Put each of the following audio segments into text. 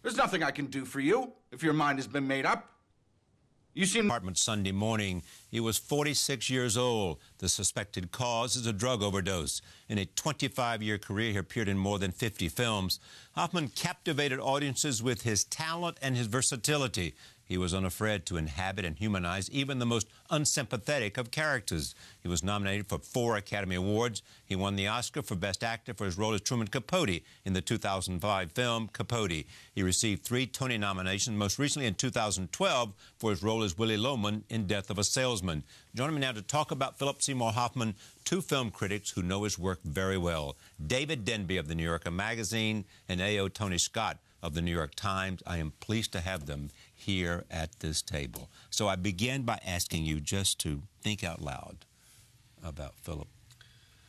There's nothing I can do for you if your mind has been made up. You seem... Apartment Sunday morning. He was 46 years old. The suspected cause is a drug overdose. In a 25-year career, he appeared in more than 50 films. Hoffman captivated audiences with his talent and his versatility. He was unafraid to inhabit and humanize even the most unsympathetic of characters. He was nominated for 4 Academy Awards. He won the Oscar for Best Actor for his role as Truman Capote in the 2005 film Capote. He received 3 Tony nominations, most recently in 2012 for his role as Willie Loman in Death of a Salesman. Joining me now to talk about Philip Seymour Hoffman, 2 film critics who know his work very well. David Denby of the New Yorker Magazine and A.O. Tony Scott of the New York Times. I am pleased to have them here at this table. So I begin by asking you just to think out loud about Philip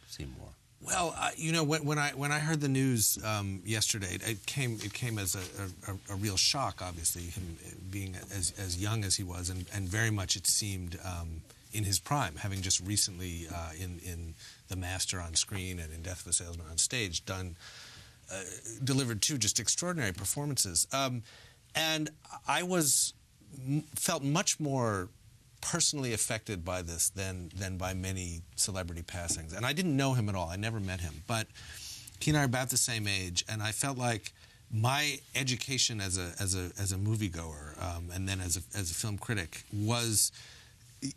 Seymour. Well, you know, when I heard the news yesterday, it came as a real shock. Obviously, him being as young as he was, and very much it seemed in his prime, having just recently in The Master on screen and in Death of a Salesman on stage delivered 2 just extraordinary performances. And I felt much more personally affected by this than by many celebrity passings. And I didn't know him at all. I never met him. But he and I are about the same age, and I felt like my education as a moviegoer and then as a film critic was,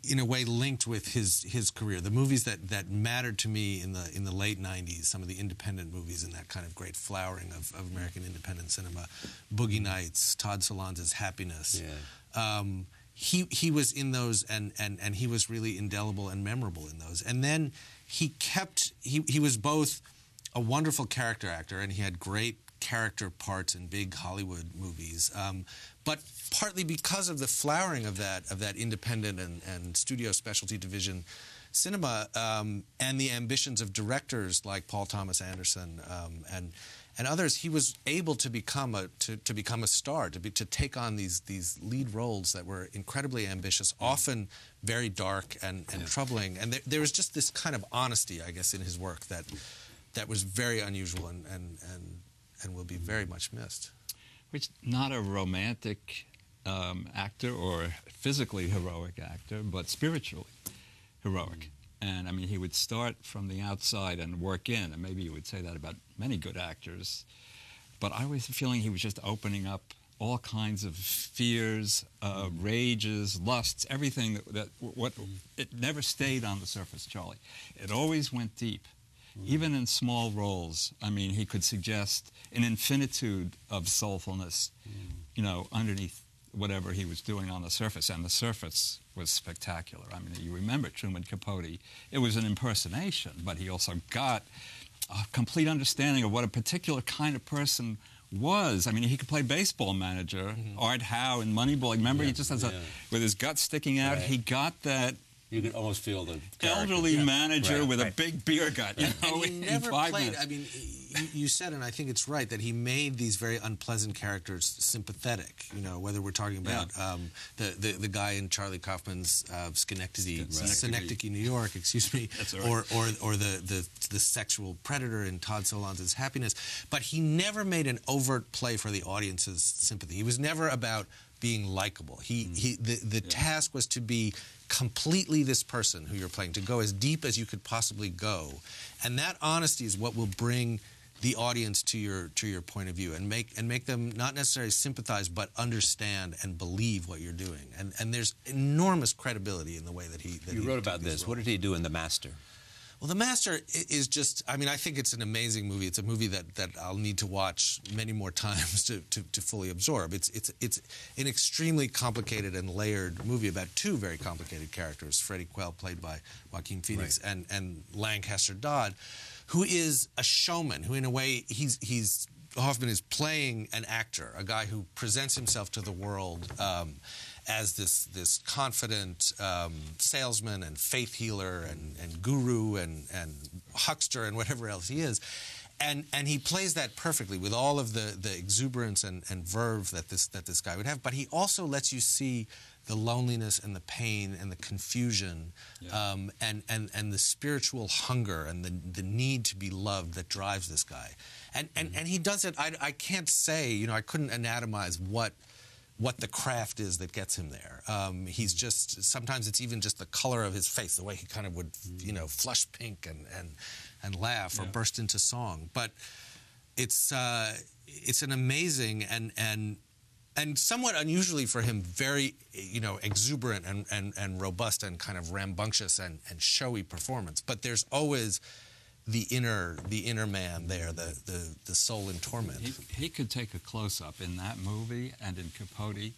in a way, linked with his career. The movies that mattered to me in the late 90s, some of the independent movies and that kind of great flowering of American independent cinema, Boogie Nights, Todd Solondz's Happiness. Yeah. He was in those, and he was really indelible and memorable in those. And then he was both a wonderful character actor, and he had great character parts in big Hollywood movies, but partly because of the flowering of that independent and studio specialty division cinema, and the ambitions of directors like Paul Thomas Anderson and others, he was able to become a star, to take on these lead roles that were incredibly ambitious, often very dark and troubling. And there was just this kind of honesty, I guess, in his work that was very unusual and will be very much missed. Which, not a romantic actor or physically heroic actor, but spiritually heroic. And I mean, he would start from the outside and work in, and maybe you would say that about many good actors. But I was feeling he was just opening up all kinds of fears, rages, lusts, everything it never stayed on the surface, Charlie. It always went deep. Even in small roles, I mean, he could suggest an infinitude of soulfulness, you know, underneath whatever he was doing on the surface, and the surface was spectacular. I mean, you remember Truman Capote. It was an impersonation, but he also got a complete understanding of what a particular kind of person was. I mean, he could play baseball manager, Art Howe in Moneyball. Remember, he just has with his gut sticking out, he got that. You could almost feel the elderly manager with a big beer gut. You know, and he never played. I mean, you said, and I think it's right, that he made these very unpleasant characters sympathetic. You know, whether we're talking about the guy in Charlie Kaufman's Synecdoche, New York, excuse me, or the sexual predator in Todd Solondz's Happiness. But he never made an overt play for the audience's sympathy. He was never about being likable. The task was to be completely this person who you're playing, to go as deep as you could possibly go, and that honesty is what will bring the audience to your point of view and make them not necessarily sympathize but understand and believe what you're doing. And there's enormous credibility in the way that he wrote about this. What did he do in The Master? Well, The Master is just, I mean, I think it's an amazing movie. It's a movie that I'll need to watch many more times to fully absorb. It's an extremely complicated and layered movie about 2 very complicated characters, Freddie Quell, played by Joaquin Phoenix, and Lancaster Dodd, who is a showman, who in a way, Hoffman is playing an actor, a guy who presents himself to the world as this confident salesman and faith healer and guru and huckster and whatever else he is. And he plays that perfectly with all of the exuberance and verve that this guy would have. But he also lets you see the loneliness and the pain and the confusion, and the spiritual hunger and the need to be loved that drives this guy. And he does it. I can't say, I couldn't anatomize what the craft is that gets him there. He's just, sometimes it's even just the color of his face, the way he kind of would, flush pink and laugh or burst into song. But it's an amazing and somewhat unusually for him, very exuberant and robust and kind of rambunctious and showy performance. But there's always the inner man there, the soul in torment. He could take a close-up in that movie and in Capote.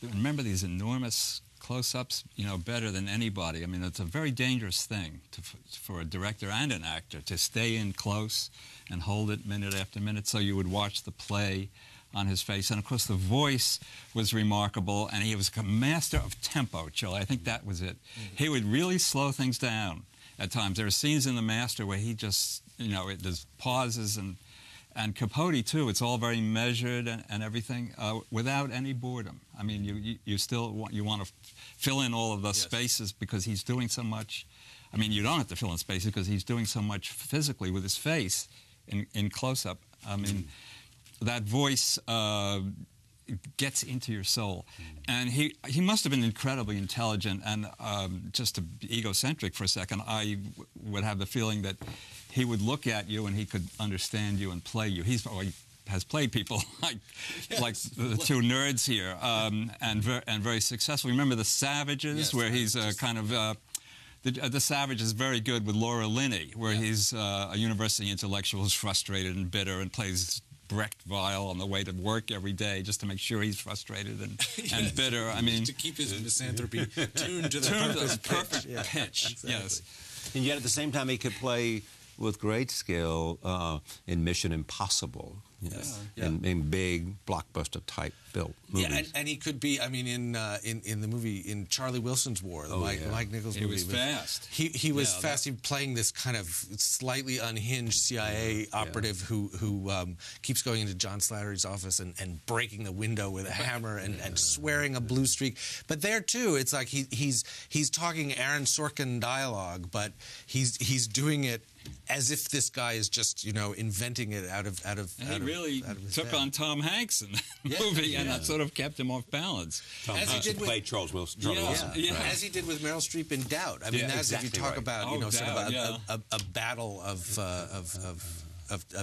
Remember these enormous close-ups, better than anybody. I mean, it's a very dangerous thing for a director and an actor to stay in close and hold it minute after minute, so you would watch the play on his face. And of course the voice was remarkable, and he was a master of tempo, Chili. I think that was it. He would really slow things down at times. There are scenes in The Master where he just, there's pauses, and Capote too, it's all very measured and everything, without any boredom. I mean, you still want to fill in all of those spaces because he's doing so much. I mean, you don't have to fill in spaces because he's doing so much physically with his face in close-up. I mean, that voice gets into your soul. And he must have been incredibly intelligent, and just to be egocentric for a second, I would have the feeling that he would look at you and he could understand you and play you. He has played people like the two nerds here, and very successful. Remember The Savages, where he's kind of... The Savage is very good with Laura Linney, where he's a university intellectual who's frustrated and bitter and plays Brecht viol on the way to work every day just to make sure he's frustrated and bitter. I mean, to keep his misanthropy tuned to the perfect pitch. Exactly. Yes. And yet at the same time he could play with great skill in Mission Impossible. In big blockbuster type built movies. Yeah, and he could be. I mean, in the movie, in Charlie Wilson's War, the Mike Nichols movie, he was fast. He was fast. He was playing this kind of slightly unhinged CIA operative who keeps going into John Slattery's office and breaking the window with a hammer and swearing a blue streak. But there too, it's like he's talking Aaron Sorkin dialogue, but he's doing it as if this guy is just, inventing it out of he really took on Tom Hanks in that movie, and that sort of kept him off balance. Tom Hanks played Charlie Wilson. As he did with Meryl Streep in Doubt. I mean, that's exactly if you talk about, sort of a battle of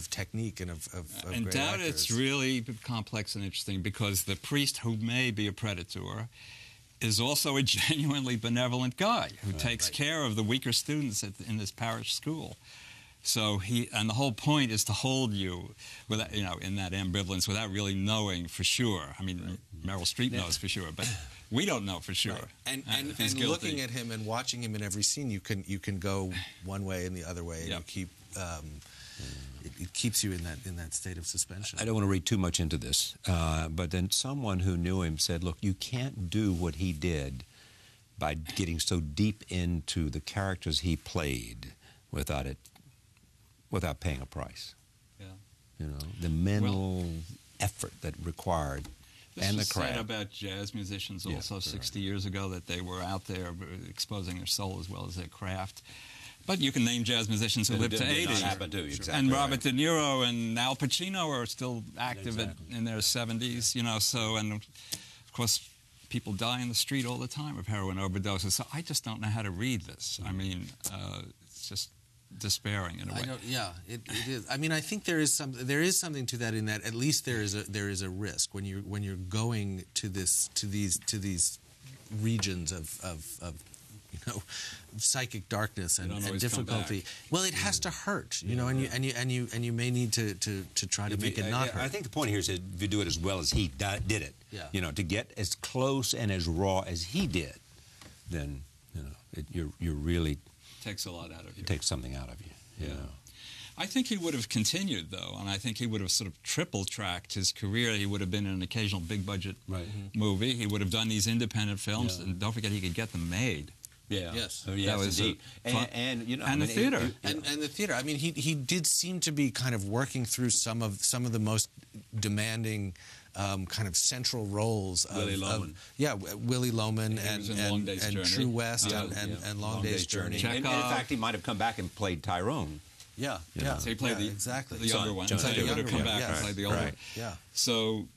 technique and of in great Doubt, actors. it's really complex and interesting because the priest who may be a predator is also a genuinely benevolent guy who takes care of the weaker students in this parish school. So and the whole point is to hold you without, in that ambivalence without really knowing for sure. I mean, Meryl Streep knows for sure, but we don't know for sure. Right. And looking at him and watching him in every scene, you can go one way and the other way, and you keep. It keeps you in that state of suspension. I don't want to read too much into this, but then someone who knew him said, look, you can't do what he did by getting so deep into the characters he played without paying a price. Yeah. The mental effort that required and the craft. This was said about jazz musicians also 60 years ago, that they were out there exposing their soul as well as their craft. But you can name jazz musicians who lived to 80. Exactly and Robert De Niro and Al Pacino are still active in their 70s, so, and of course, people die in the street all the time of heroin overdoses. So I just don't know how to read this. I mean, it's just despairing in a way. It is. I mean, I think there is something to that, in that at least there is a risk when you're going to these regions of psychic darkness and difficulty. Well, it has to hurt, and you may need to try to make it not hurt. I think the point here is that if you do it as well as he did it, to get as close and as raw as he did, then you're really takes a lot out of you. It takes something out of you. Yeah. I think he would have continued, though, and I think he would have sort of triple-tracked his career. He would have been in an occasional big-budget movie. He would have done these independent films, and don't forget he could get them made. Yeah. Yes. That was indeed. And the theater. And the theater. I mean, he did seem to be kind of working through some of the most demanding kind of central roles of Willy Loman. Willy Loman He was in and Long Day's Journey. True West Yeah, and Long Day's Journey. In fact, he might have come back and played Tyrone. Yeah, So he played exactly. the younger one. So So he would have come back and played the older one. Yeah. So,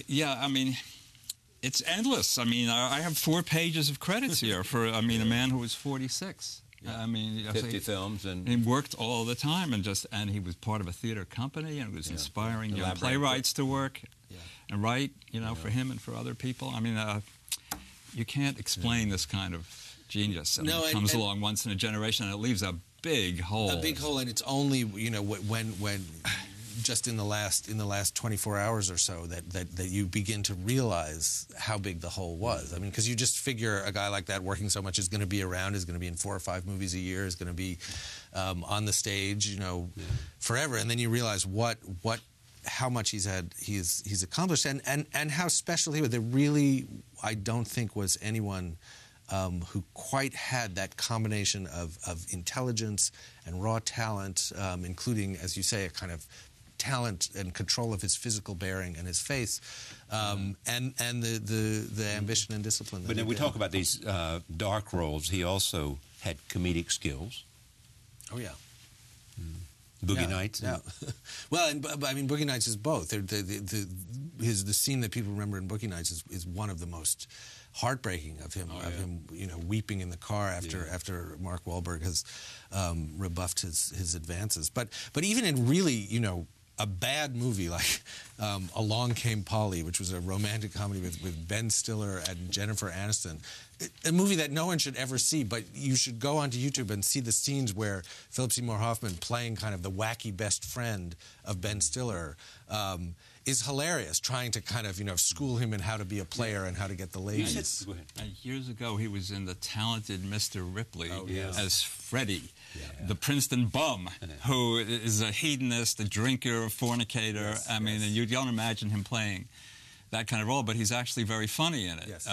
yeah, I mean, it's endless. I mean, I have 4 pages of credits here for, a man who was 46. I mean, 50 films, and he worked all the time, and he was part of a theater company, and was inspiring young playwrights to work and write, for him and for other people. I mean, you can't explain this kind of genius. I mean, it comes along once in a generation, and it leaves a big hole. A big hole, and it's only when just in the last 24 hours or so that you begin to realize how big the hole was. I mean, because you just figure a guy like that working so much is going to be around, is going to be in 4 or 5 movies a year, is going to be on the stage, forever, and then you realize how much he's accomplished and how special he was. There really, I don't think, was anyone who quite had that combination of intelligence and raw talent, including, as you say, a kind of talent and control of his physical bearing and his face, and the ambition and discipline. But then we talk about these dark roles. He also had comedic skills. Oh yeah. Boogie Nights. Yeah. Well, I mean, Boogie Nights is both. The scene that people remember in Boogie Nights is one of the most heartbreaking of him, weeping in the car after Mark Wahlberg has rebuffed his advances. But even in really, a bad movie like Along Came Polly, which was a romantic comedy with Ben Stiller and Jennifer Aniston, a movie that no one should ever see, but you should go onto YouTube and see the scenes where Philip Seymour Hoffman, playing kind of the wacky best friend of Ben Stiller, is hilarious, trying to kind of, school him in how to be a player and how to get the ladies. Years ago, he was in The Talented Mr. Ripley as Freddie, the Princeton bum, who is a hedonist, a drinker, a fornicator. I mean, and you don't imagine him playing that kind of role, but he's actually very funny in it.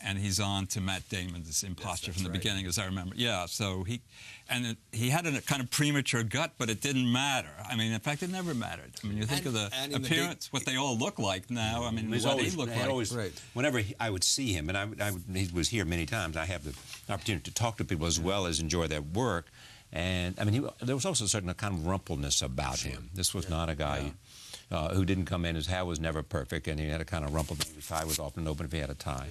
And he's on to Matt Damon's imposture from the beginning, as I remember. Yeah, so he had a kind of premature gut, but it didn't matter. I mean, in fact, it never mattered. I mean, you think of the appearance, what they all look like now. I mean, what he looked like. Whenever I would see him, and he was here many times, I have the opportunity to talk to people as well as enjoy their work. And I mean, there was also a certain kind of rumpleness about him. This was not a guy who didn't come in. His hair was never perfect, and he had a kind of rumpled. His tie was often open if he had a tie.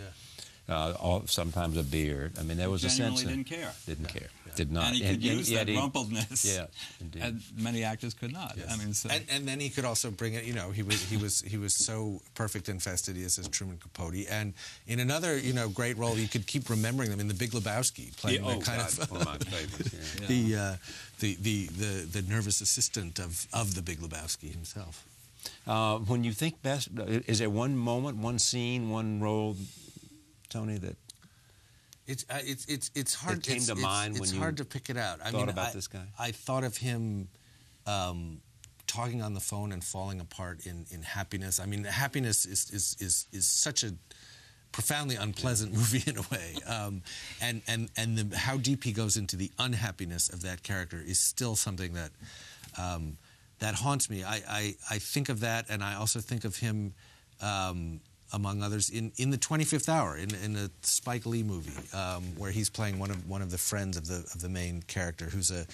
Sometimes a beard. I mean, there was a sense. Didn't care. Didn't care. Did not. And he could use that rumpledness. Yeah, indeed. And many actors could not. I mean, so. And then he could also bring it. He was so perfect and fastidious as Truman Capote. And in another great role, you could keep remembering them in The Big Lebowski, playing the kind of one of my favorites. the nervous assistant of The Big Lebowski himself. When you think best, is there one moment, one scene, one role, Tony, that it's hard. That came to mind when you hard to pick it out. I thought about this guy? I thought of him talking on the phone and falling apart in Happiness. I mean, Happiness is such a profoundly unpleasant movie in a way, and how deep he goes into the unhappiness of that character is still something that that haunts me. I think of that, and I also think of him, among others, in the 25th Hour, in a Spike Lee movie, where he's playing one of the friends of the main character, who's a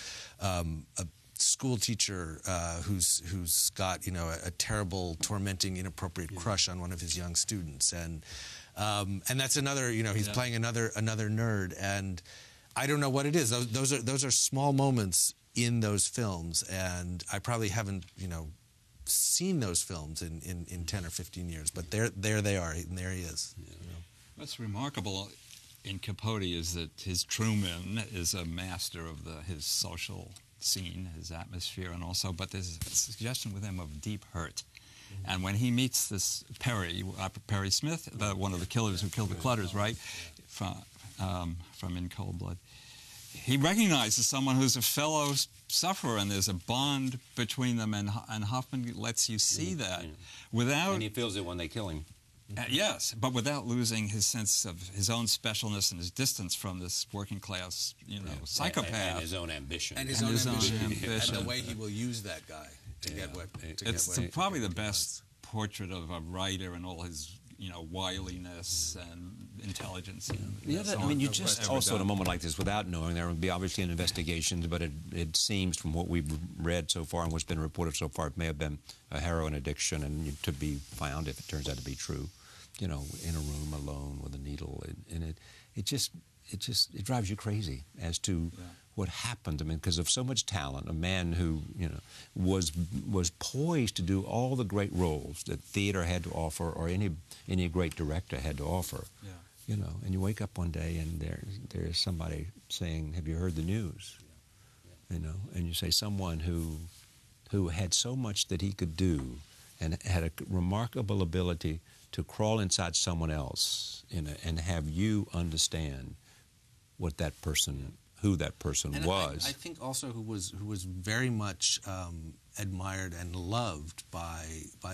school teacher who's got a terrible, tormenting, inappropriate crush on one of his young students, and that's another he's playing another nerd, and I don't know what it is. Those are small moments in those films, and I probably haven't seen those films in 10 or 15 years, but there they are, and there he is. What's remarkable in Capote is that his Truman is a master of his social scene, his atmosphere, and also, but there's a suggestion with him of deep hurt. Mm-hmm. And when he meets this Perry Smith, one of the killers who killed the Clutters, right, from In Cold Blood, he recognizes someone who's a fellow sufferer, and there's a bond between them, and Hoffman lets you see that without... And he feels it when they kill him. Yes, but without losing his sense of his own specialness and his distance from this working class, psychopath. And his own ambition. And his own ambition. And the way he will use that guy to get what... It's probably the best portrait of a writer and all his, you know, wiliness and intelligence. Yeah, I mean, you just also in a moment like this, without knowing, there would be obviously an investigation, but it seems from what we've read so far and what's been reported so far, it may have been a heroin addiction, and to be found, if it turns out to be true, you know, in a room alone with a needle, and it just drives you crazy as to what happened. I mean, because of so much talent, a man who, you know, was poised to do all the great roles that theater had to offer, or any great director had to offer. Yeah. You know, and you wake up one day and there's somebody saying, "Have you heard the news?" You know, and you say, someone who had so much that he could do and had a remarkable ability to crawl inside someone else and have you understand what that person, who that person and was. I think also who was very much admired and loved by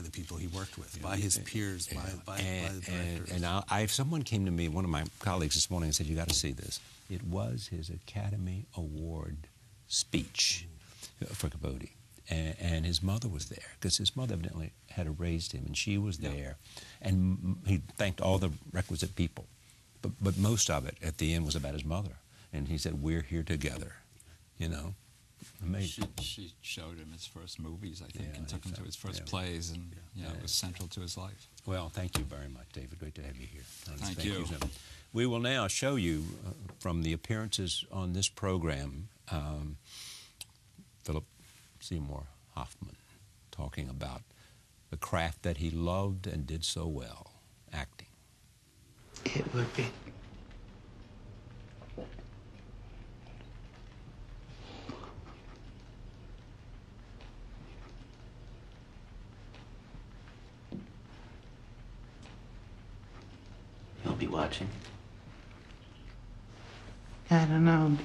the people he worked with, by his peers, by the directors. And someone came to me, one of my colleagues this morning, and said, "You got to see this." It was his Academy Award speech for Capote. And his mother was there, because his mother evidently had raised him, and she was there. And he thanked all the requisite people. But most of it, at the end, was about his mother. And he said, "We're here together," you know. Amazing. She showed him his first movies, I think, and took him to his first plays, and it was central to his life. Well, thank you very much, David. Great to have you here. Thank you. We will now show you from the appearances on this program, Philip Seymour Hoffman talking about the craft that he loved and did so well, acting. It would be. You'll be watching. I don't know.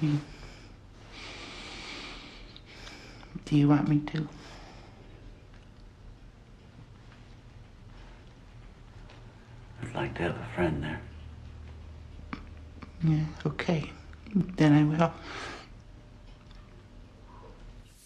Do you want me to? I'd like to have a friend there. Yeah, okay. Then I will.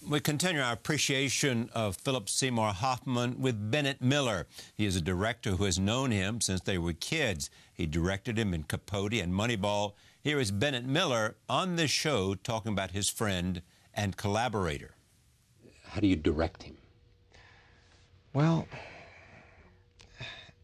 We continue our appreciation of Philip Seymour Hoffman with Bennett Miller. He is a director who has known him since they were kids. He directed him in Capote and Moneyball. Here is Bennett Miller on this show talking about his friend and collaborator. How do you direct him? Well,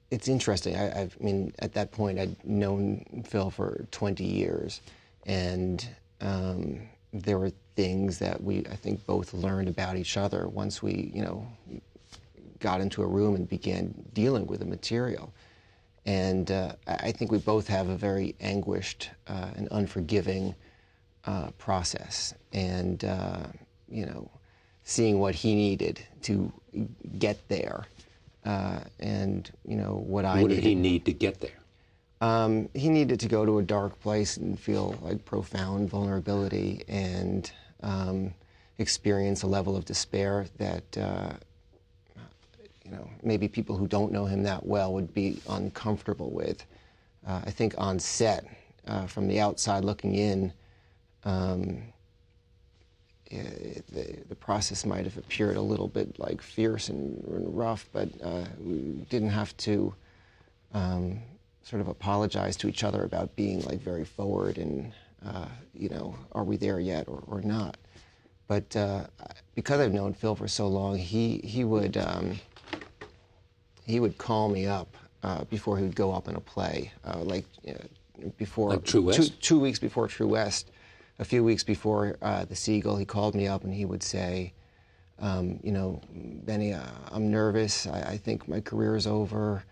it's interesting. I mean, at that point, I'd known Phil for 20 years, and there were things that I think, both learned about each other once we, got into a room and began dealing with the material. And I think we both have a very anguished and unforgiving process. And, seeing what he needed to get there, and what I needed. What did he need to get there? He needed to go to a dark place and feel like profound vulnerability and experience a level of despair that maybe people who don't know him that well would be uncomfortable with. I think on set, from the outside looking in, the process might have appeared a little bit like fierce and rough, but we didn't have to sort of apologize to each other about being like very forward and are we there yet or not? But because I've known Phil for so long, he would call me up before he would go up in a play, before like True West? 2 weeks before True West. A few weeks before The Seagull, he called me up and he would say, Benny, I'm nervous. I think my career is over.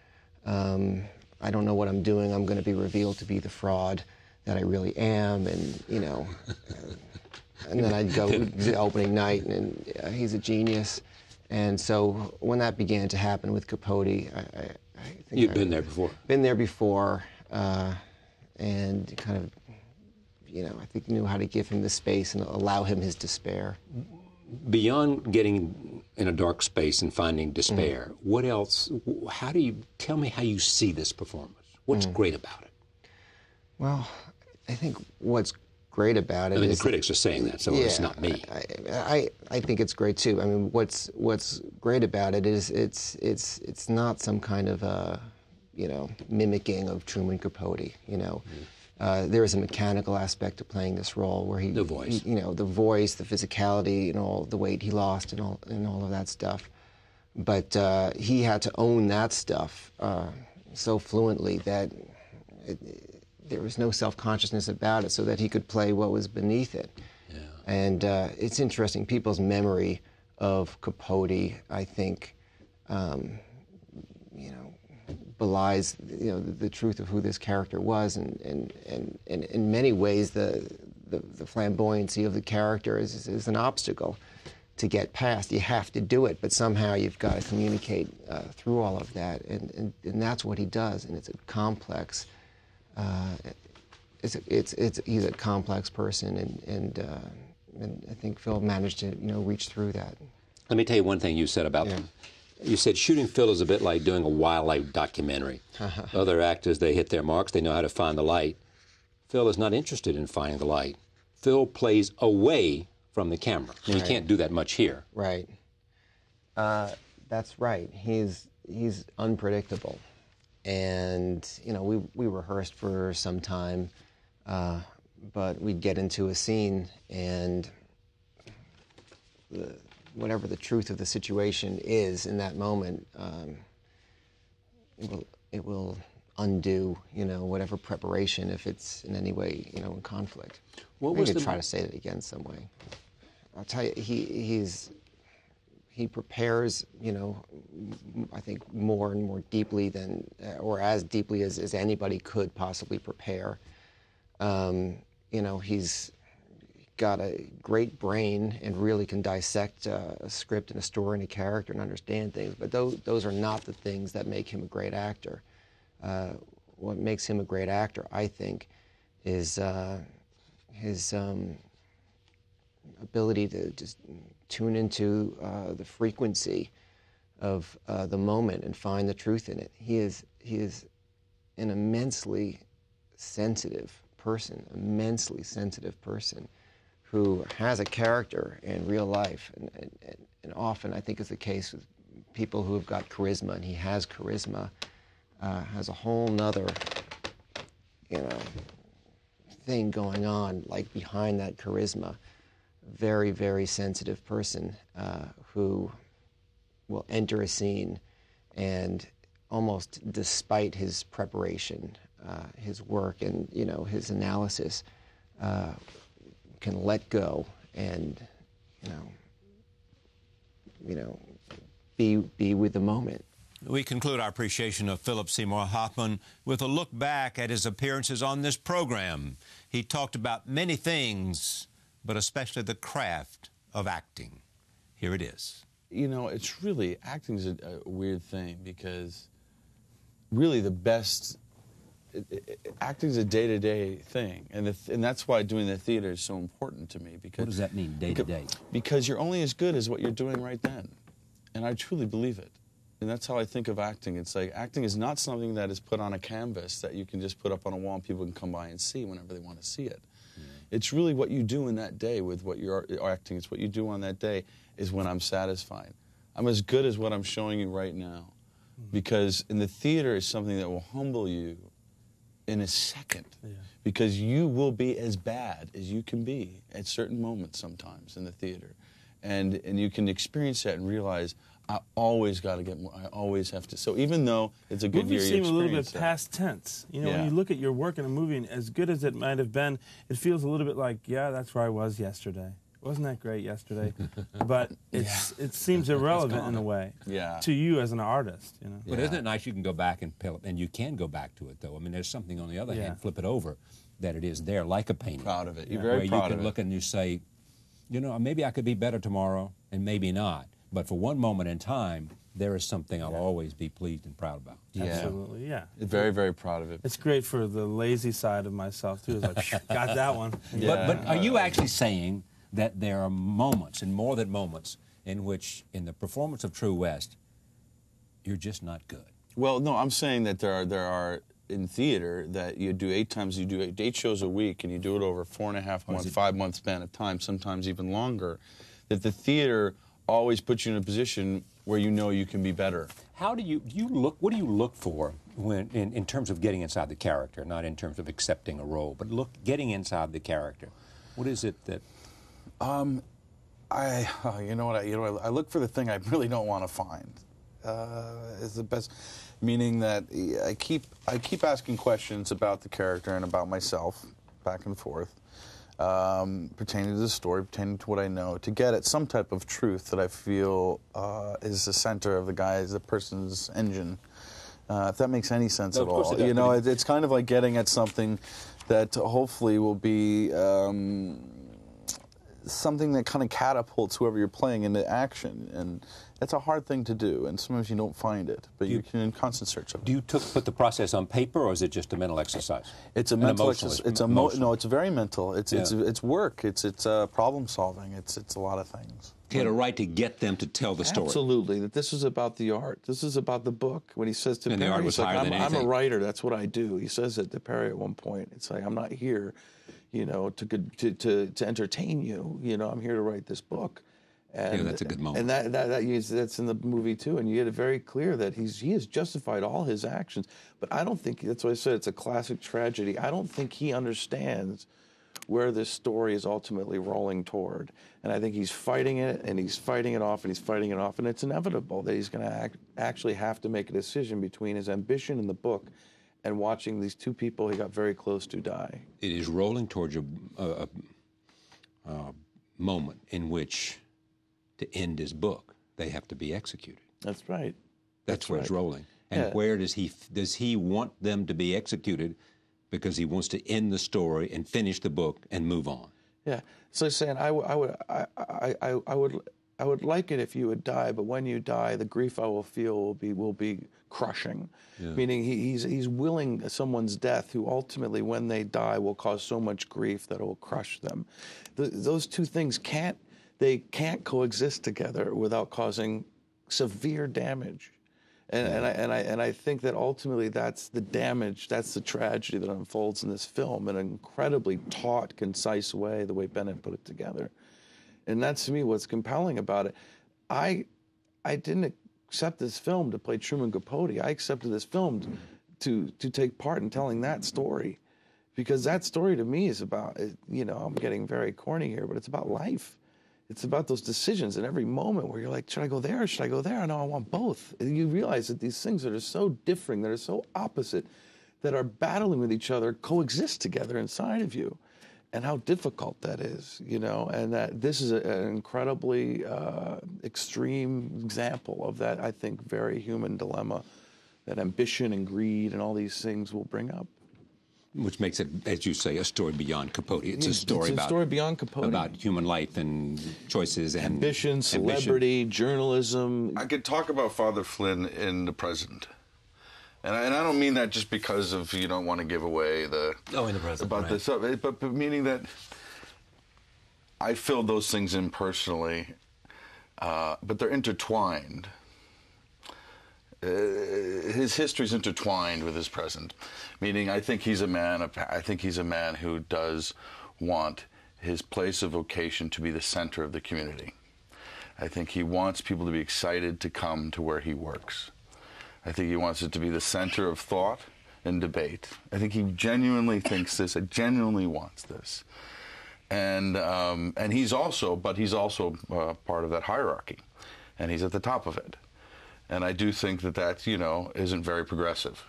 I don't know what I'm doing. I'm going to be revealed to be the fraud that I really am. And, and then I'd go to the opening night and he's a genius. And so when that began to happen with Capote, I think You'd been there before. Been there before, and kind of, I think knew how to give him the space and allow him his despair. Beyond getting in a dark space and finding despair, what else? Tell me how you see this performance? What's great about it? Well, I think what's great about it. I mean, the critics are saying that, so it's not me. I think it's great too. I mean, what's great about it is it's not some kind of mimicking of Truman Capote. There is a mechanical aspect to playing this role where the voice, the voice, the physicality, and all the weight he lost, and all of that stuff. But he had to own that stuff so fluently that there was no self-consciousness about it, so that he could play what was beneath it. Yeah. And it's interesting. People's memory of Capote, I think, belies the truth of who this character was, and in many ways the flamboyancy of the character is an obstacle to get past. You have to do it, but somehow you've got to communicate through all of that, and that's what he does. And it's a complex. He's a complex person, and I think Phil managed to reach through that. Let me tell you one thing you said about them. You said shooting Phil is a bit like doing a wildlife documentary. Other actors, they hit their marks, they know how to find the light. Phil is not interested in finding the light. Phil plays away from the camera. And you can't do that much here. Right. That's right. He's unpredictable. And, we rehearsed for some time, but we'd get into a scene, and whatever the truth of the situation is in that moment, it will undo, whatever preparation if it's in any way, in conflict. What was try to say that again some way. I'll tell you, he prepares, I think more and more deeply than, or as deeply as anybody could possibly prepare. He's got a great brain and really can dissect a script and a story and a character and understand things, but those are not the things that make him a great actor. What makes him a great actor, I think, is his ability to just tune into the frequency of the moment and find the truth in it. He is an immensely sensitive person who has a character in real life, and often I think is the case with people who have got charisma, and he has charisma, has a whole nother, thing going on, like behind that charisma. Very, very sensitive person who will enter a scene and almost despite his preparation, his work and, his analysis, can let go and, be with the moment. We conclude our appreciation of Philip Seymour Hoffman with a look back at his appearances on this program. He talked about many things, but especially the craft of acting. Here it is. It's really, acting is a weird thing, because really the best, acting is a day-to-day thing, and that's why doing the theater is so important to me. Because what does that mean, day-to-day? Because you're only as good as what you're doing right then, and I truly believe it. And that's how I think of acting. It's like acting is not something that is put on a canvas that you can just put up on a wall and people can come by and see whenever they want to see it. It's really what you do in that day with what you're acting. It's what you do on that day is when I'm satisfied. I'm as good as what I'm showing you right now. Because in the theater is something that will humble you in a second. Because you will be as bad as you can be at certain moments sometimes in the theater. And you can experience that and realize, I always got to get more. I always have to. So even though it's a good year, movies seem a little bit past tense. When you look at your work in a movie, and as good as it might have been, it feels a little bit like, yeah, that's where I was yesterday. Wasn't that great yesterday? But it seems irrelevant in a way to you as an artist. But isn't it nice you can go back and you can go back to it, though? I mean, there's something on the other hand, flip it over, that it is there like a painting. Proud of it. You're very proud of it. You can look and you say, maybe I could be better tomorrow, and maybe not. But for one moment in time, there is something I'll always be pleased and proud about. Absolutely, Very, very proud of it. It's great for the lazy side of myself, too. It's like, got that one. But are you actually saying that there are moments, and more than moments, in which, in the performance of True West, you're just not good? Well, no, I'm saying that there are in theater that you do 8 shows a week, and you do it over 4.5 months, 5 month span of time, sometimes even longer, that the theater always puts you in a position where you know you can be better. How do you look? What do you look for when, in terms of getting inside the character, not in terms of accepting a role, but getting inside the character? What is it that? I look for the thing I really don't want to find. Is the best, meaning that I keep asking questions about the character and about myself, back and forth, pertaining to the story, pertaining to what I know, to get at some type of truth that I feel is the center of the person's engine. If that makes any sense at all. You know, it's kind of like getting at something that hopefully will be something that kind of catapults whoever you're playing into action, and it's a hard thing to do, and sometimes you don't find it, but you can in constant search of it. Do you put the process on paper, or is it just a mental exercise? It's a mental exercise. No, it's very mental. It's work. It's problem solving. It's a lot of things. He had a right to get them to tell the story. Absolutely. That this is about the art. This is about the book. When he says to Perry, he's like, I'm a writer. That's what I do. He says it to Perry at one point. It's like, I'm not here, you know, to entertain you. You know, I'm here to write this book. And, yeah, that's a good moment. And that's in the movie too. And you get it very clear that he has justified all his actions. But I don't think, that's why I said it's a classic tragedy. I don't think he understands where this story is ultimately rolling toward. And I think he's fighting it, and he's fighting it off, and he's fighting it off, and it's inevitable that he's going to actually have to make a decision between his ambition in the book and watching these two people he got very close to die. It is rolling towards a moment in which, to end his book, they have to be executed. That's right. That's where it's rolling. And where does he want them to be executed? Because he wants to end the story and finish the book and move on. Yeah. So he's saying, I would like it if you would die, but when you die, the grief I will feel will be crushing. Yeah. Meaning he's willing someone's death who ultimately, when they die, will cause so much grief that it will crush them. Those two things can't coexist together without causing severe damage. And I think that ultimately that's the damage, that's the tragedy that unfolds in this film in an incredibly taut, concise way, the way Bennett put it together. And that's, to me, what's compelling about it. I didn't accept this film to play Truman Capote. I accepted this film to take part in telling that story. Because that story to me is about, you know, I'm getting very corny here, but it's about life. It's about those decisions in every moment where you're like, should I go there or should I go there? No, I want both. And you realize that these things that are so differing, that are so opposite, that are battling with each other, coexist together inside of you. And how difficult that is, you know, and that this is an incredibly extreme example of that, I think, very human dilemma that ambition and greed and all these things will bring up. Which makes it, as you say, a story beyond Capote. It's a story beyond Capote. About human life and choices and ambition, celebrity, journalism. I could talk about Father Flynn in the present. And I don't mean that just because of you don't want to give away in the present, about this, but meaning that I filled those things in personally, but they're intertwined. His history's intertwined with his present, meaning I think he's a man who does want his place of vocation to be the center of the community. I think he wants people to be excited to come to where he works. I think he wants it to be the center of thought and debate. I think he genuinely thinks this, genuinely wants this. And he's also part of that hierarchy, and he's at the top of it. And I do think that, you know, isn't very progressive.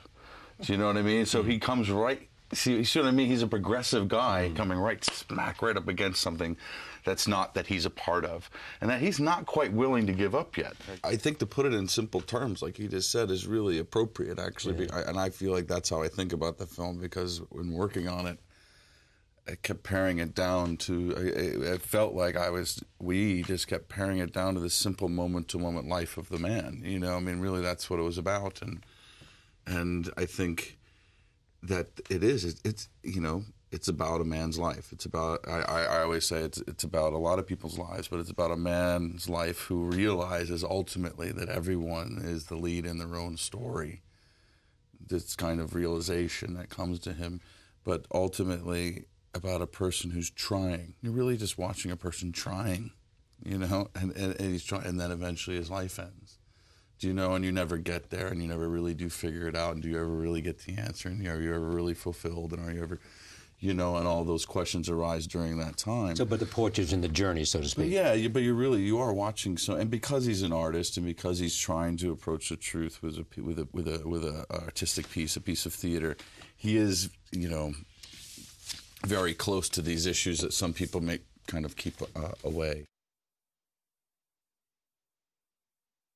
Do you know what I mean? So he comes right, see what I mean? He's a progressive guy coming right smack right up against something that's not that he's a part of, and that he's not quite willing to give up yet. I think to put it in simple terms, like you just said, is really appropriate, actually. Yeah. And I feel like that's how I think about the film, because when working on it, I kept paring it down to, it felt like we just kept paring it down to the simple moment-to-moment life of the man. You know, I mean, really that's what it was about. And I think that it's you know, it's about a man's life. It's about, I always say it's about a lot of people's lives, but it's about a man's life who realizes ultimately that everyone is the lead in their own story. this kind of realization that comes to him, but ultimately about a person who's trying. You're really just watching a person trying, you know, and he's trying, and then eventually his life ends. Do you know? And you never get there, and you never really do figure it out. And do you ever really get the answer? And are you ever really fulfilled? And are you ever, you know? And all those questions arise during that time. So, but the portrait's in the journey, so to speak. But yeah, but you are watching. So, and because he's an artist, and because he's trying to approach the truth with a artistic piece, a piece of theater, he is, you know, very close to these issues that some people may kind of keep away.